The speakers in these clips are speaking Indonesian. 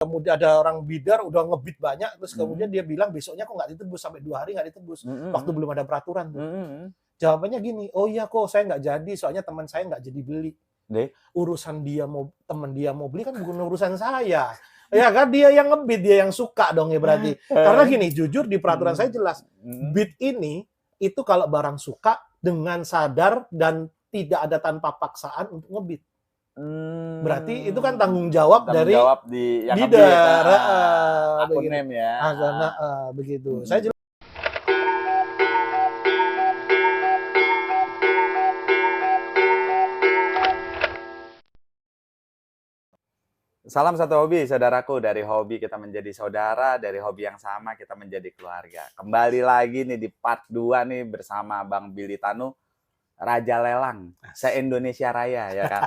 kemudian ada orang bidar udah ngebid banyak, terus kemudian dia bilang besoknya kok nggak ditebus, sampai 2 hari nggak ditebus, waktu belum ada peraturan tuh. Jawabannya gini, "Oh iya kok saya nggak jadi, soalnya teman saya nggak jadi beli." Urusan teman dia mau beli kan bukan urusan saya. Ya kan dia yang ngebid, dia yang suka dong ya berarti. Karena gini, jujur di peraturan saya jelas, bid ini itu kalau barang suka dengan sadar dan tidak ada tanpa paksaan untuk ngebid. Berarti itu kan tanggung jawab dari yang bidar, akun name ya. Begitu. Saya jelas. Salam satu hobi, saudaraku. Dari hobi kita menjadi saudara, dari hobi yang sama kita menjadi keluarga. Kembali lagi nih di part 2 nih bersama Bang Billy Tanu, Raja Lelang se-Indonesia Raya, ya kan.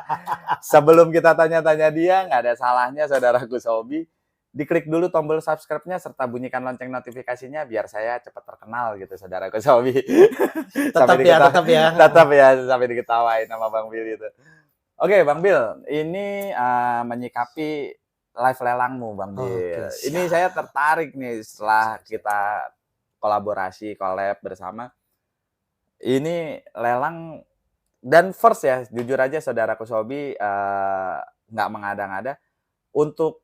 Sebelum kita tanya-tanya dia, nggak ada salahnya saudaraku sehobi, diklik dulu tombol subscribe-nya serta bunyikan lonceng notifikasinya biar saya cepat terkenal gitu saudaraku sehobi. Tetap ya. Tetap ya, sampai diketawain sama Bang Billy itu. Oke, Bang Bill, ini menyikapi live lelangmu, Bang Bill. Ini saya tertarik nih setelah kita collab bersama. Ini lelang dan first ya, jujur aja saudaraku Sobi, nggak mengada-ngada. Untuk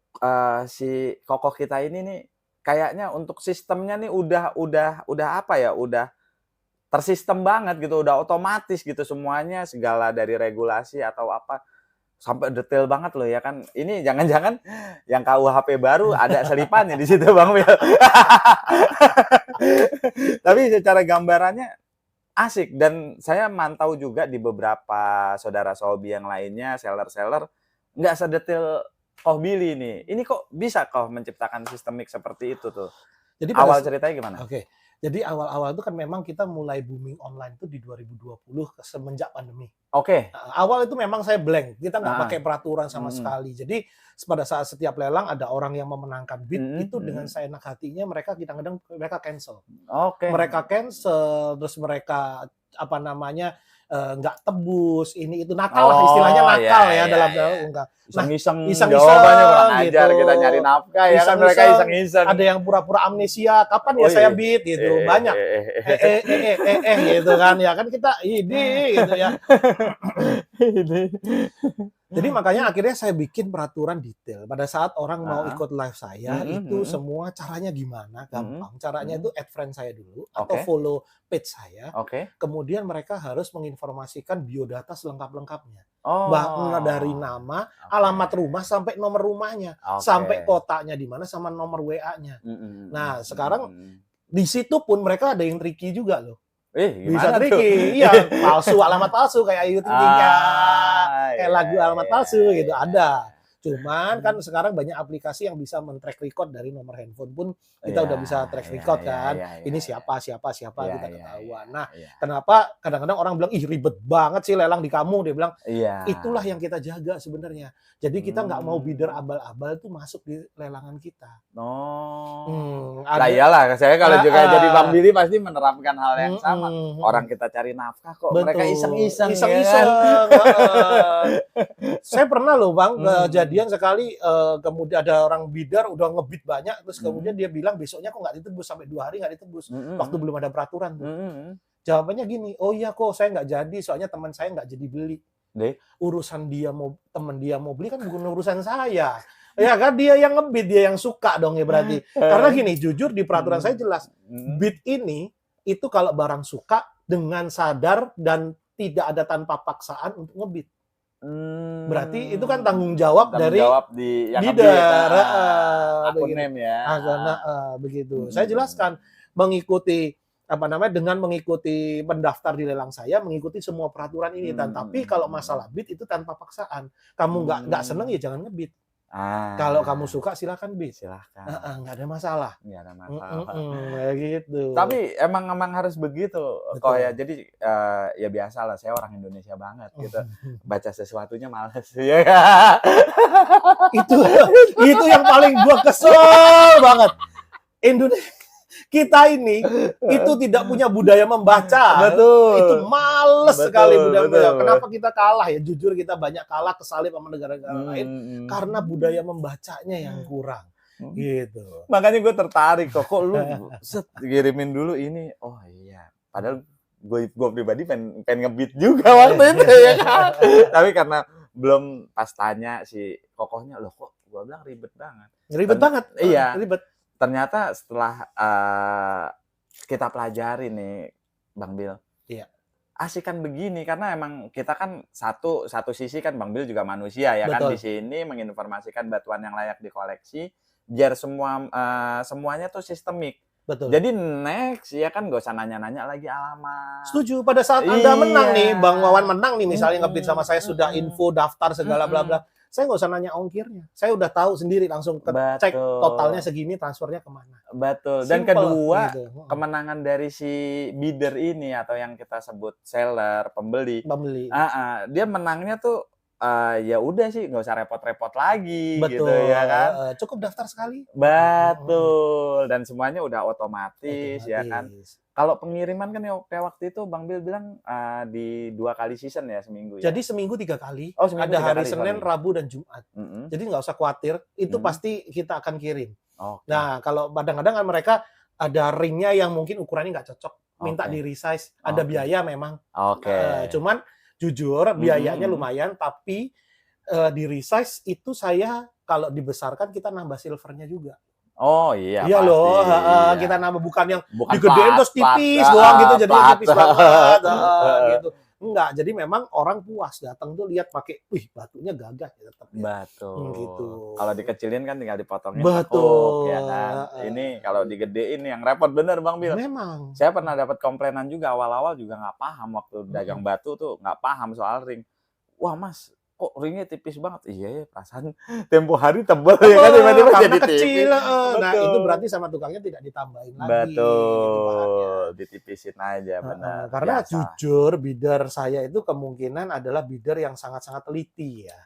si kokoh kita ini nih, kayaknya untuk sistemnya nih udah apa ya, udah tersistem banget gitu, udah otomatis gitu semuanya, segala dari regulasi atau apa sampai detail banget loh ya kan. Ini jangan-jangan yang KUHP baru ada selipannya di situ Bang Bill. Tapi secara gambarannya asik, dan saya mantau juga di beberapa saudara sobi yang lainnya, seller-seller, nggak sedetail Koh Billy nih. Ini kok bisa Koh menciptakan sistemik seperti itu tuh? Jadi awal ceritanya gimana? Oke. Jadi awal-awal itu kan memang kita mulai booming online itu di 2020 semenjak pandemi. Oke. Awal itu memang saya blank, kita nggak pakai peraturan sama sekali. Jadi pada saat setiap lelang ada orang yang memenangkan bid, itu dengan seenak hatinya mereka kadang-kadang mereka cancel. Mereka cancel, terus mereka nggak tebus, ini itu nakal lah istilahnya, nakal dalam enggak. Iseng-iseng jawabannya kurang ajar gitu. Kita nyari nafkah ya kan, mereka iseng-iseng. Ada yang pura-pura amnesia, kapan ya saya bid gitu, banyak. Gitu kan ya kan kita gitu ya. Jadi makanya akhirnya saya bikin peraturan detail. Pada saat orang mau ikut live saya, itu semua caranya gimana, gampang. Caranya itu add friend saya dulu, atau follow page saya. Kemudian mereka harus menginformasikan biodata selengkap-lengkapnya. Dari nama, alamat rumah, sampai nomor rumahnya. Sampai kotanya di mana, sama nomor WA-nya. Nah, sekarang di situ pun mereka ada yang tricky juga loh. Bisa tricky, iya, palsu, alamat palsu kayak Ayu Ting Ting, kayak lagu alamat palsu gitu, ada. Cuman kan sekarang banyak aplikasi yang bisa men-track record dari nomor handphone pun kita udah bisa track record kan. Ini siapa kita ketahuan. Nah, kenapa kadang-kadang orang bilang, ih ribet banget sih lelang di kamu, dia bilang. Itulah yang kita jaga sebenarnya. Jadi kita nggak mau bidder abal-abal itu masuk di lelangan kita. Nah iyalah, saya kalau juga jadi Bang Billy pasti menerapkan hal yang sama. Orang kita cari nafkah kok, mereka iseng-iseng. Saya pernah loh Bang, kejadian sekali, kemudian ada orang bidar udah ngebid banyak, terus kemudian dia bilang besoknya kok nggak ditebus, sampai 2 hari nggak ditebus, waktu belum ada peraturan tuh. Jawabannya gini, "Oh iya kok saya nggak jadi, soalnya teman saya nggak jadi beli." Urusan teman dia mau beli kan bukan urusan saya. Ya kan dia yang ngebid, dia yang suka dong ya berarti. Karena gini, jujur di peraturan saya jelas, bid ini itu kalau barang suka dengan sadar dan tidak ada tanpa paksaan untuk ngebid. Berarti itu kan tanggung jawab dari bidar, akun name ya. Begitu. Saya jelaskan dengan mengikuti pendaftar di lelang saya, mengikuti semua peraturan ini. Tapi kalau masalah bid itu tanpa paksaan. Kamu nggak seneng ya jangan ngebid. Kalau kamu suka silakan bid. Nggak ada masalah. Gitu. Tapi emang harus begitu kok ya. Jadi ya biasalah, saya orang Indonesia banget gitu. Baca sesuatunya males. Itu yang paling gua kesel banget. kita ini itu tidak punya budaya membaca. Betul. Itu males sekali budaya betul. membaca. Kenapa kita kalah ya? Jujur kita banyak kalah kesalip sama negara-negara lain karena budaya membacanya yang kurang. Gitu. Makanya gue tertarik kok lu kirimin dulu ini. Oh iya. Padahal gue pribadi pengen nge-beat juga waktu itu ya kan. Tapi karena belum pas tanya si Kokohnya, loh kok gue bilang ribet banget. Ribet banget. Iya. Ribet. Ternyata setelah kita pelajari nih Bang Bil. Iya. Asik kan begini karena emang kita kan satu sisi kan Bang Bil juga manusia ya. Betul. Kan di sini menginformasikan batuan yang layak dikoleksi biar semuanya tuh sistemik. Betul. Jadi next ya kan gak usah nanya-nanya lagi alamat. Setuju. Pada saat Anda menang nih, Bang Wawan menang nih misalnya nge-beat sama saya sudah info daftar segala bla bla. Saya nggak usah nanya ongkirnya. Saya udah tahu sendiri langsung cek totalnya segini, transfernya kemana. Betul. Dan simple, kedua, gitu. Kemenangan dari si bidder ini atau yang kita sebut seller, pembeli. Dia menangnya tuh ya udah sih nggak usah repot-repot lagi. Betul. Gitu ya kan. Cukup daftar sekali. Betul. Dan semuanya udah otomatis. Ya kan. Kalau pengiriman kan kayak waktu itu Bang Bil bilang di 2 kali season ya seminggu ya. Jadi seminggu 3 kali. Seminggu ada hari Senin, Rabu dan Jumat. Jadi nggak usah khawatir, itu pasti kita akan kirim. Nah, kalau kadang-kadang kan mereka ada ringnya yang mungkin ukurannya nggak cocok, minta di resize, ada biaya memang. Cuman jujur biayanya lumayan, tapi di resize itu saya kalau dibesarkan kita nambah silvernya juga. Oh iya. Iya pasti. Loh, kita nambah bukan yang digedein terus tipis doang gitu, jadi tipis banget gitu. Enggak, jadi memang orang puas datang tuh lihat pakai, wih batunya gagah ya tetap. Betul. Gitu. Kalau dikecilin kan tinggal dipotongin. Betul. Ya kan. Ini kalau digedein yang repot bener Bang Bil. Memang. Saya pernah dapat komplainan juga awal-awal juga nggak paham waktu dagang batu tuh nggak paham soal ring. Wah Mas, kok ringnya tipis banget? Iya ya, perasaan tempo hari tebal ya kan tiba-tiba jadi kecil. Nah itu berarti sama tukangnya tidak ditambahin lagi. Betul, ditipisin aja benar. Karena jujur bidder saya itu kemungkinan adalah bidder yang sangat-sangat teliti ya.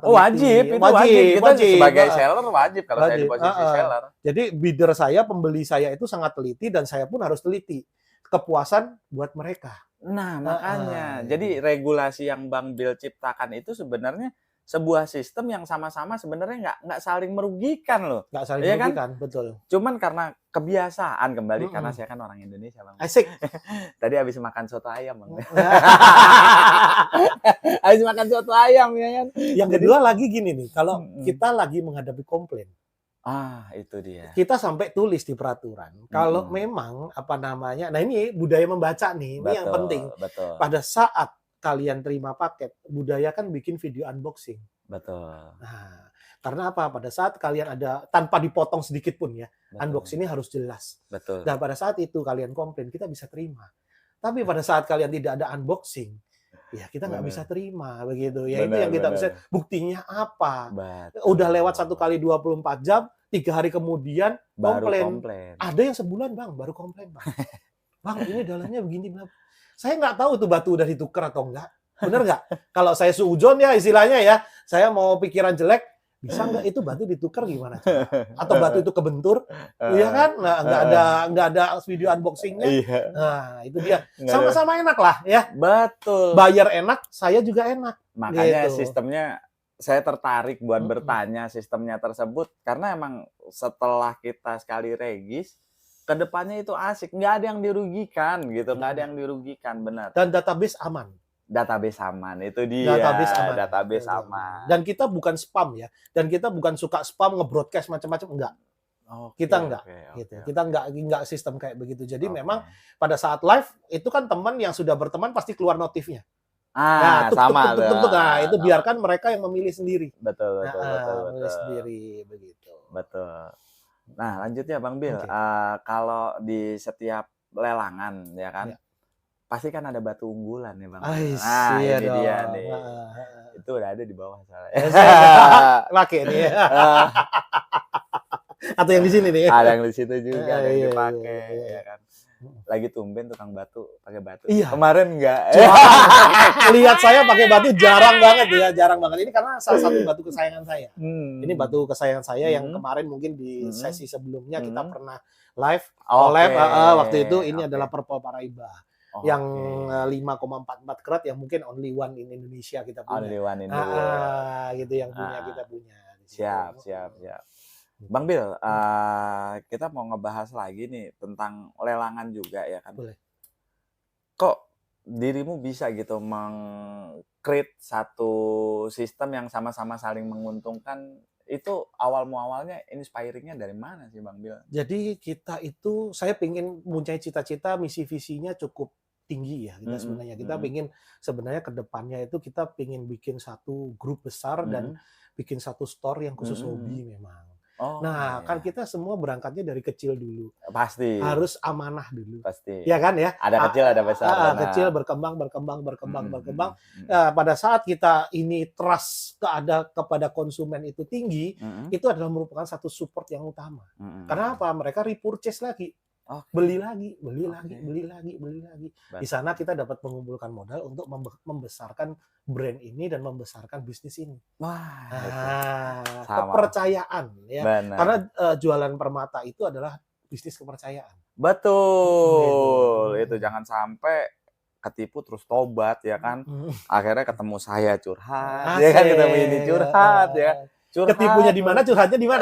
Wajib. Kita sebagai seller wajib kalau saya di posisi seller. Jadi bidder saya, pembeli saya itu sangat teliti dan saya pun harus teliti. Kepuasan buat mereka. Nah, makanya. Jadi regulasi yang Bang Bil ciptakan itu sebenarnya sebuah sistem yang sama-sama sebenarnya nggak saling merugikan loh. Nggak saling merugikan, kan? Betul. Cuman karena kebiasaan kembali, karena saya kan orang Indonesia, Bang. Asik. Tadi habis makan soto ayam, Bang. Habis makan soto ayam, ya kan? Yang kedua lagi gini nih, kalau kita lagi menghadapi komplain. Itu dia. Kita sampai tulis di peraturan. Kalau memang nah ini budaya membaca nih, ini yang penting. Betul. Pada saat kalian terima paket, budayakan bikin video unboxing. Betul. Nah, karena apa? Pada saat kalian ada tanpa dipotong sedikit pun ya, unboxingnya harus jelas. Betul. Dan pada saat itu kalian komplain, kita bisa terima. Tapi pada saat kalian tidak ada unboxing, ya kita nggak bisa terima begitu. Ya itu yang kita bisa. Buktinya apa? Udah lewat 1 kali 24 jam. 3 hari kemudian komplain. Ada yang sebulan Bang baru komplain Bang. Bang ini dalamnya begini Bang. Saya nggak tahu tuh batu udah ditukar atau enggak. Bener nggak? Kalau saya suudzon ya istilahnya ya, saya mau pikiran jelek, bisa nggak itu batu ditukar gimana? Atau batu itu kebentur? Iya kan? Nah nggak ada video unboxingnya. Nah itu dia. Sama-sama enak lah ya. Betul. Bayar enak, saya juga enak. Makanya gitu. Sistemnya saya tertarik buat bertanya sistemnya tersebut karena emang setelah kita sekali regis kedepannya itu asik, nggak ada yang dirugikan gitu, nggak ada yang dirugikan benar. Dan database aman. Database aman itu dia. Database aman. Dan kita bukan spam ya, dan kita bukan suka spam nge-broadcast macam-macam enggak. Kita enggak gitu. Kita enggak sistem kayak begitu. Jadi memang pada saat live itu kan teman yang sudah berteman pasti keluar notifnya. Nah, sama. Nah, itu biarkan mereka yang memilih sendiri. Betul. Memilih sendiri begitu. Betul. Nah, lanjutnya Bang Bil, kalau di setiap lelangan ya kan, pasti kan ada batu unggulan ya Bang. Ini dia nih. Itu udah ada di bawah soalnya. Pakai nih. Atau yang di sini nih. Ada yang di situ juga yang dipakai ya kan. Lagi tumben tukang batu pakai batu? Iya. Kemarin enggak. Lihat saya pakai batu jarang banget ya, jarang banget. Ini karena salah satu batu kesayangan saya. Ini batu kesayangan saya yang kemarin mungkin di sesi sebelumnya kita pernah live collab waktu itu. Ini adalah Purple Paraiba. Yang 5,44 karat yang mungkin only one in Indonesia kita punya. Only one in the world. Gitu yang kita punya. Siap. Bang Bil, kita mau ngebahas lagi nih tentang lelangan juga ya kan. Boleh. Kok dirimu bisa gitu meng-create satu sistem yang sama-sama saling menguntungkan? Itu awalnya inspiring-nya dari mana sih Bang Bil? Jadi kita itu, saya pengen mempunyai cita-cita, misi visinya cukup tinggi ya kita sebenarnya. Kita pengen sebenarnya ke depannya itu kita pengen bikin satu grup besar dan bikin satu store yang khusus hobi memang. Nah, kan kita semua berangkatnya dari kecil dulu. Pasti. Harus amanah dulu. Pasti. Ya kan ya? Ada kecil, ada besar. Kecil berkembang. Pada saat kita ini trust kepada konsumen itu tinggi, itu adalah merupakan satu support yang utama. Karena apa? Mereka repurchase lagi. Beli lagi. Di sana kita dapat mengumpulkan modal untuk membesarkan brand ini dan membesarkan bisnis ini. Wah, kepercayaan ya. Benar. Karena jualan permata itu adalah bisnis kepercayaan. Betul. Itu jangan sampai ketipu terus tobat ya kan. Akhirnya ketemu saya curhat, ya kan, ketemu ini curhat ya. Ketipunya di mana, curhatnya di mana?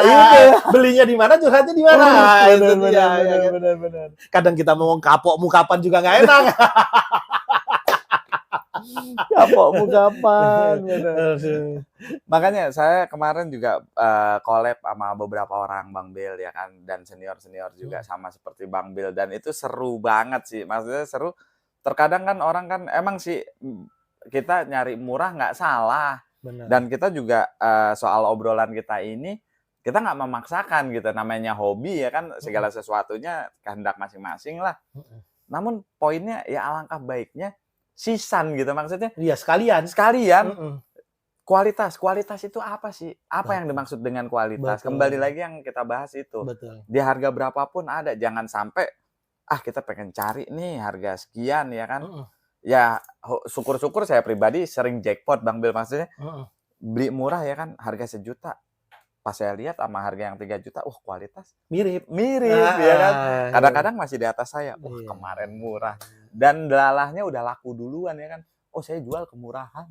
Belinya di mana, curhatnya di mana? Benar. Kadang kita mau kapokmu kapan juga nggak enak. Kapokmu kapan? Makanya saya kemarin juga collab sama beberapa orang Bang Bil ya kan, dan senior juga sama seperti Bang Bil, dan itu seru banget sih. Maksudnya seru. Terkadang kan orang kan emang sih kita nyari murah nggak salah. Benar. Dan kita juga soal obrolan kita ini, kita nggak memaksakan gitu, namanya hobi ya kan, segala sesuatunya kehendak masing-masing lah. Namun poinnya ya alangkah baiknya sisan gitu, maksudnya. Iya, sekalian. Kualitas itu apa sih? Apa yang dimaksud dengan kualitas? Kembali lagi yang kita bahas itu. Di harga berapapun ada, jangan sampai kita pengen cari nih harga sekian ya kan. Ya syukur-syukur saya pribadi sering jackpot Bang Bil, maksudnya beli murah ya kan, harga 1 juta. Pas saya lihat sama harga yang 3 juta, kualitas mirip ya kan. Kadang-kadang masih di atas saya. Kemarin murah. Dan dalalahnya udah laku duluan ya kan. Saya jual kemurahan.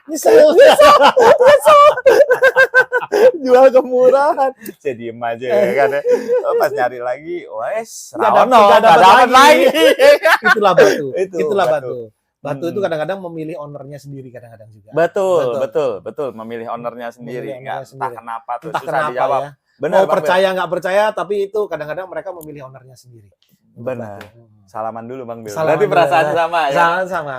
Nyesel. Jual kemurahan. Saya diem aja ya kan. Pas nyari lagi, nggak dapat lagi. Itulah batu. Batu itu kadang-kadang memilih ownernya sendiri kadang-kadang juga. Betul. Memilih ownernya sendiri. Entah kenapa tuh susah dijawab. Ya. Mau percaya nggak percaya, tapi itu kadang-kadang mereka memilih ownernya sendiri. Benar. Salaman dulu Bang Bil. Berarti perasaan sama ya. Sama.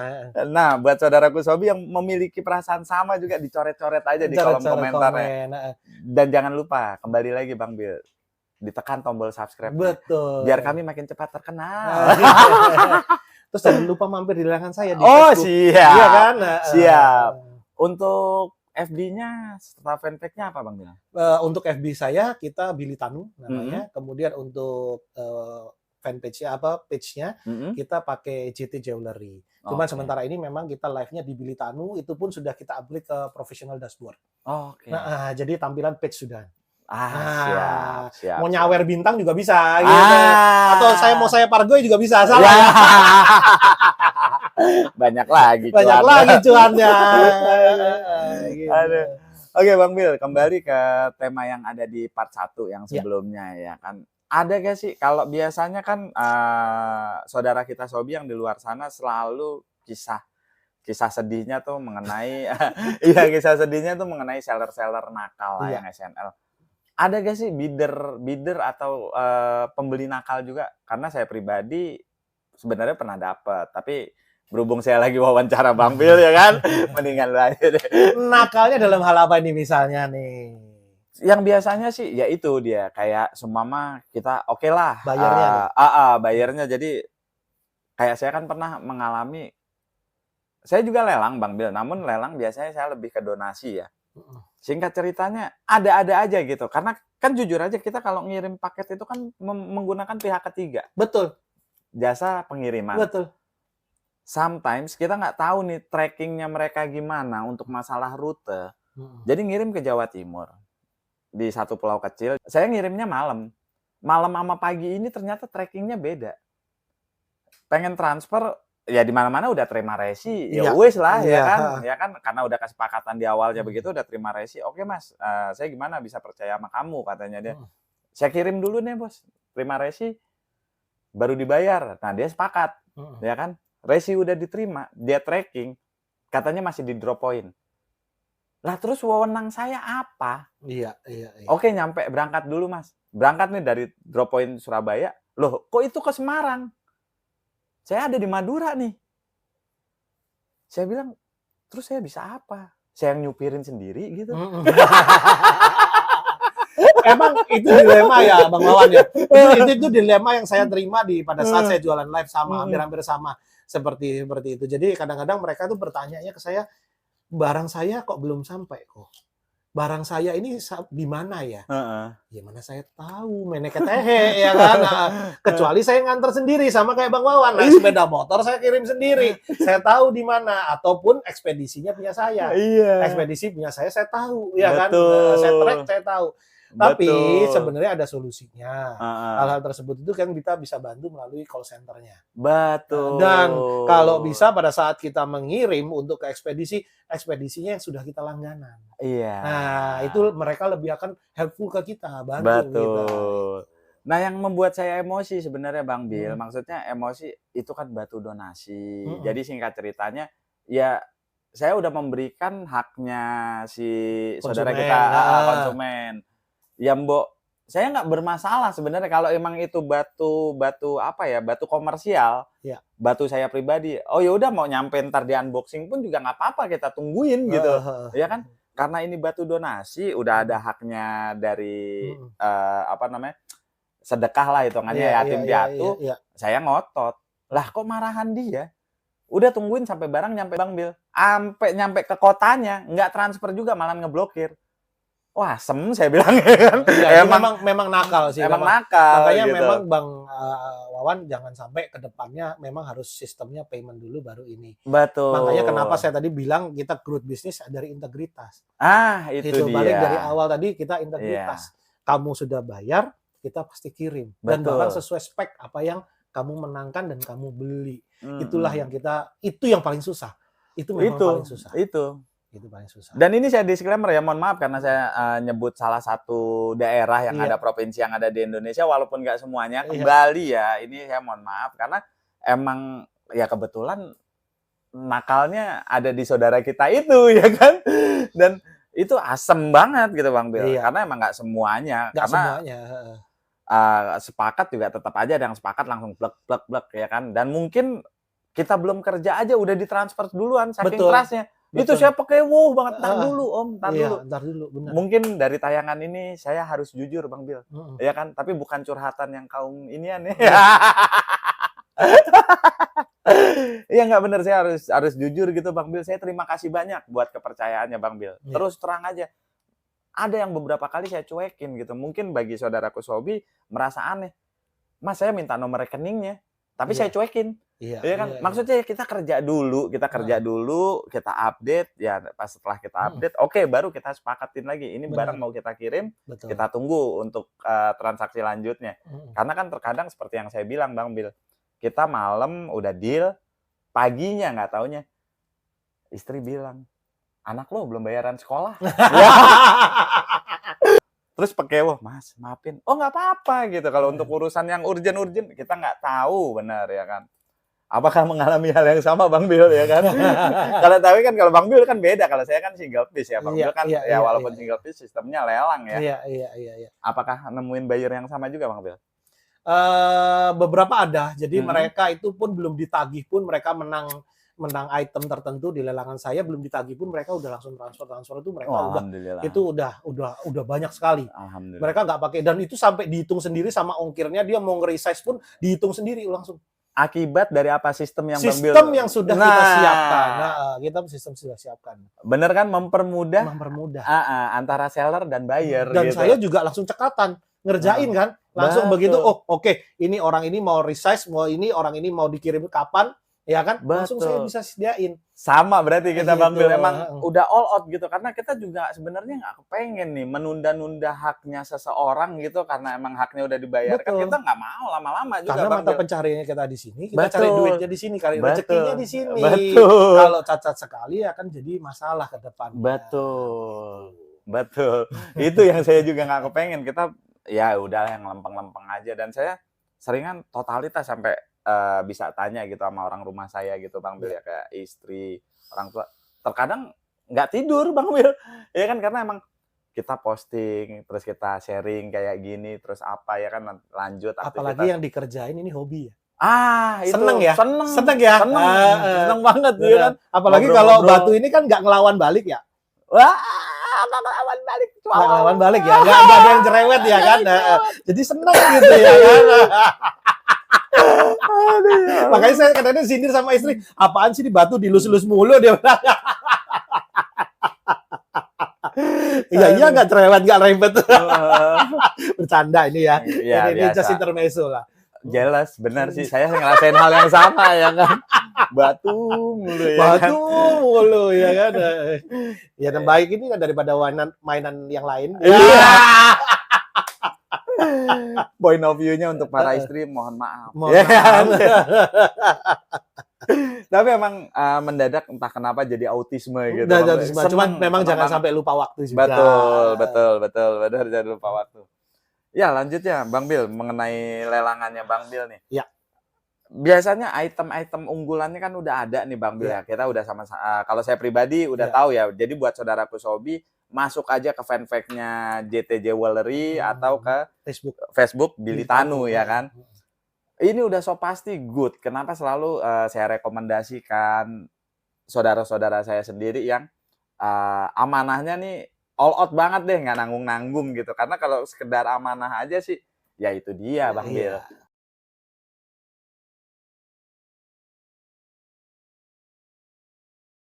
Nah, buat saudaraku Sobi yang memiliki perasaan sama juga, dicoret-coret aja di kolom komentarnya. Dan jangan lupa, kembali lagi Bang Bil, ditekan tombol subscribe. Betul. Biar kami makin cepat terkenal. Terus jangan lupa mampir di layanan saya di Facebook. Siap. Iya kan? Siap. Untuk FB-nya serta fanpage-nya apa Bang Bil? Untuk FB saya kita Billy Tanu namanya. Kemudian untuk fanpage-nya page-nya kita pakai JT Jewelry. Cuman sementara ini memang kita live-nya di Billy Tanu, itu pun sudah kita upgrade ke professional dashboard. Nah, jadi tampilan page sudah. Siap. Mau nyawer bintang juga bisa gitu. Atau saya pargoy juga bisa, salah. Banyak lagi cuannya. Gitu. Oke Bang Bil, kembali ke tema yang ada di part 1 yang sebelumnya ya kan. Ada gak sih, kalau biasanya kan saudara kita Sobi yang di luar sana selalu kisah sedihnya tuh mengenai kisah sedihnya tuh mengenai seller-seller nakal yang SNL. Ada gak sih bidder atau pembeli nakal juga? Karena saya pribadi sebenarnya pernah dapat, tapi berhubung saya lagi wawancara Bang Bil ya kan, mendingan aja deh. Nakalnya dalam hal apa ini misalnya nih? Yang biasanya sih ya itu dia, kayak seumpama kita lah bayarnya. Bayarnya. Jadi kayak saya kan pernah mengalami, saya juga lelang Bang Bil, namun lelang biasanya saya lebih ke donasi ya. Singkat ceritanya ada aja gitu, karena kan jujur aja kita kalau ngirim paket itu kan menggunakan pihak ketiga. Betul. jasa pengiriman. Betul. Sometimes kita nggak tahu nih trackingnya mereka gimana untuk masalah rute. Jadi ngirim ke Jawa Timur di satu pulau kecil. Saya ngirimnya malam. Malam sama pagi ini ternyata trackingnya beda. Pengen transfer ya di mana-mana udah terima resi, ya wes lah ya kan karena udah kesepakatan di awalnya begitu udah terima resi. Oke Mas, saya gimana bisa percaya sama kamu katanya dia. Saya kirim dulu nih Bos, terima resi baru dibayar. Nah dia sepakat, ya kan. Resi udah diterima, dia tracking, katanya masih di drop point. Lah terus wewenang saya apa? Iya. Oke nyampe berangkat dulu Mas, berangkat nih dari drop point Surabaya. Loh kok itu ke Semarang? Saya ada di Madura nih. Saya bilang, terus saya bisa apa? Saya yang nyupirin sendiri gitu. Emang itu dilema ya Bang Wawan ya. Itu dilema yang saya terima pada saat saya jualan live sama hampir-hampir sama seperti itu. Jadi kadang-kadang mereka tuh bertanya ke saya, barang saya kok belum sampai kok. Barang saya ini di mana ya? Ya mana saya tahu, meneket ya kan. Kecuali saya nganter sendiri sama kayak Bang Wawan. Nah, sepeda motor saya kirim sendiri. Saya tahu di mana ataupun ekspedisinya punya saya. Ekspedisi punya saya tahu ya kan. Saya track saya tahu. Tapi sebenarnya ada solusinya. Hal-hal tersebut itu kan kita bisa bantu melalui call center-nya. Betul. Dan kalau bisa pada saat kita mengirim untuk ke ekspedisinya yang sudah kita langganan. Iya. Nah, itu mereka lebih akan helpful ke kita, bantu kita. Nah, yang membuat saya emosi sebenarnya Bang Bil, maksudnya emosi itu kan batu donasi. Jadi singkat ceritanya, ya saya udah memberikan haknya si saudara kita konsumen. Ya Mbok, saya nggak bermasalah sebenarnya kalau emang itu batu komersial, batu saya pribadi. Oh ya udah mau nyampe ntar di unboxing pun juga nggak apa-apa, kita tungguin gitu, ya kan? Karena ini batu donasi, udah ada haknya dari sedekah lah hitungannya yatim piatu. Saya ngotot, lah kok marahan dia? Udah tungguin sampai barang nyampe Bang Bil, sampai nyampe ke kotanya nggak transfer juga, malah ngeblokir. Wah, saya bilang kan. Ya, memang nakal sih. Emang nakal. Makanya gitu. memang Bang Wawan jangan sampai ke depannya memang harus sistemnya payment dulu baru ini. Betul. Makanya kenapa saya tadi bilang kita growth bisnis dari integritas. Itu dia. Balik dari awal tadi kita integritas. Kamu sudah bayar, kita pasti kirim. Dan bahkan sesuai spek apa yang kamu menangkan dan kamu beli. Itulah yang itu yang paling susah. Itu memang paling susah. Itu paling susah. Dan ini saya disclaimer ya, mohon maaf karena saya nyebut salah satu daerah yang ada provinsi yang ada di Indonesia, walaupun nggak semuanya. Kembali ya, ini saya mohon maaf karena emang ya kebetulan nakalnya ada di saudara kita itu ya kan. Dan itu asem banget gitu Bang Bil, karena emang nggak semuanya. Sepakat juga tetap aja ada yang sepakat langsung blek ya kan. Dan mungkin kita belum kerja aja udah ditransfer duluan saking kerasnya. Itu saya pakai banget. Ntar dulu, benar. Mungkin dari tayangan ini saya harus jujur Bang Bil. Ya kan? Tapi bukan curhatan yang kaum inian ya. Iya nggak benar, saya harus jujur gitu Bang Bil. Saya terima kasih banyak buat kepercayaannya Bang Bil. Terus terang aja. Ada yang beberapa kali saya cuekin gitu. Mungkin bagi saudaraku Sobi merasa aneh. Mas, saya minta nomor rekeningnya, tapi saya cuekin. Iya kan, maksudnya kita kerja dulu, kita update ya. Pas setelah kita update, oke, baru kita sepakatin lagi. Ini barang mau kita kirim, kita tunggu untuk transaksi lanjutnya. Karena kan terkadang seperti yang saya bilang Bang Bil, kita malam udah deal, paginya nggak taunya istri bilang, anak lo belum bayaran sekolah. Terus pakai Mas maafin, oh nggak apa-apa gitu. Kalau untuk urusan yang urgent kita nggak tahu benar ya kan. Apakah mengalami hal yang sama Bang Bil ya kan? Kalau Bang Bil kan beda. Kalau saya kan single piece ya. Bang Bil kan walaupun single piece sistemnya lelang ya. Iya. Apakah nemuin buyer yang sama juga Bang Bil? Beberapa ada. Jadi mereka itu pun belum ditagih pun mereka menang item tertentu di lelangan saya, belum ditagih pun mereka udah langsung transfer itu mereka udah banyak sekali. Mereka nggak pakai, dan itu sampai dihitung sendiri sama ongkirnya, dia mau nge-resize pun dihitung sendiri langsung. Akibat dari apa sistem yang yang sudah kita siapkan. Kita sistem sudah siapkan. Bener kan, mempermudah mempermudah antara seller dan buyer. Dan gitu. Saya juga langsung cekatan. ngerjain kan. Langsung begitu, oh oke, ini orang ini mau resize, mau ini orang ini mau dikirim kapan, ya kan? Langsung saya bisa sediain. Sama berarti kita Bang Bil, emang udah all out gitu, karena kita juga sebenarnya nggak kepengen nih menunda-nunda haknya seseorang gitu, karena emang haknya udah dibayarkan. Kita nggak mau lama-lama juga. Karena mata pencariannya kita di sini, kita cari duitnya di sini, cari rezekinya di sini. Kalau cacat sekali akan jadi masalah ke depan. Betul. Itu yang saya juga nggak kepengen. Kita ya udah yang lempeng-lempeng aja, dan saya seringan totalitas sampai bisa tanya gitu sama orang rumah saya gitu Bang Bil, ya kayak istri, orang tua. Terkadang nggak tidur Bang Bil, ya kan, karena emang kita posting, terus kita sharing kayak gini, terus apa ya kan, lanjut aktivitas. Apalagi yang dikerjain ini hobi ya. Itu seneng ya, seneng banget ya kan. Apalagi kalau batu ini kan nggak ngelawan balik ya. Wah, ngelawan balik. Nggak ngelawan balik ya, nggak ada yang cerewet ya kan. Jadi seneng gitu ya kan. Makanya saya kadang-kadang sindir sama istri, apaan sih di batu dilus-lus mulu, dia bilang. Iya nggak cerewet, nggak ribet. Bercanda ini ya. Ini just intermezzo lah. Jelas, benar sih. Saya ngerasain hal yang sama ya kan. Batu mulu ya kan. Batu mulu ya kan. Ya terbaik ini kan daripada mainan yang lain. Point of view-nya untuk para istri, mohon maaf. Tapi emang mendadak entah kenapa jadi autisme gitu. Cuman memang jangan sampai lupa waktu juga. Betul. Benar, jangan lupa waktu. Ya, lanjutnya Bang Bil, mengenai lelangannya Bang Bil nih. Ya. Biasanya item-item unggulannya kan udah ada nih Bang Bil ya. Kita udah sama-sama, kalau saya pribadi udah tahu ya. Jadi buat saudaraku Sobi, masuk aja ke fanpage-nya JT Jewelry atau ke Facebook Billy Tanu ya kan. Ini udah so pasti good. Kenapa selalu saya rekomendasikan saudara-saudara saya sendiri yang amanahnya nih all out banget deh, nggak nanggung-nanggung gitu. Karena kalau sekedar amanah aja sih, ya itu dia Bang Bil.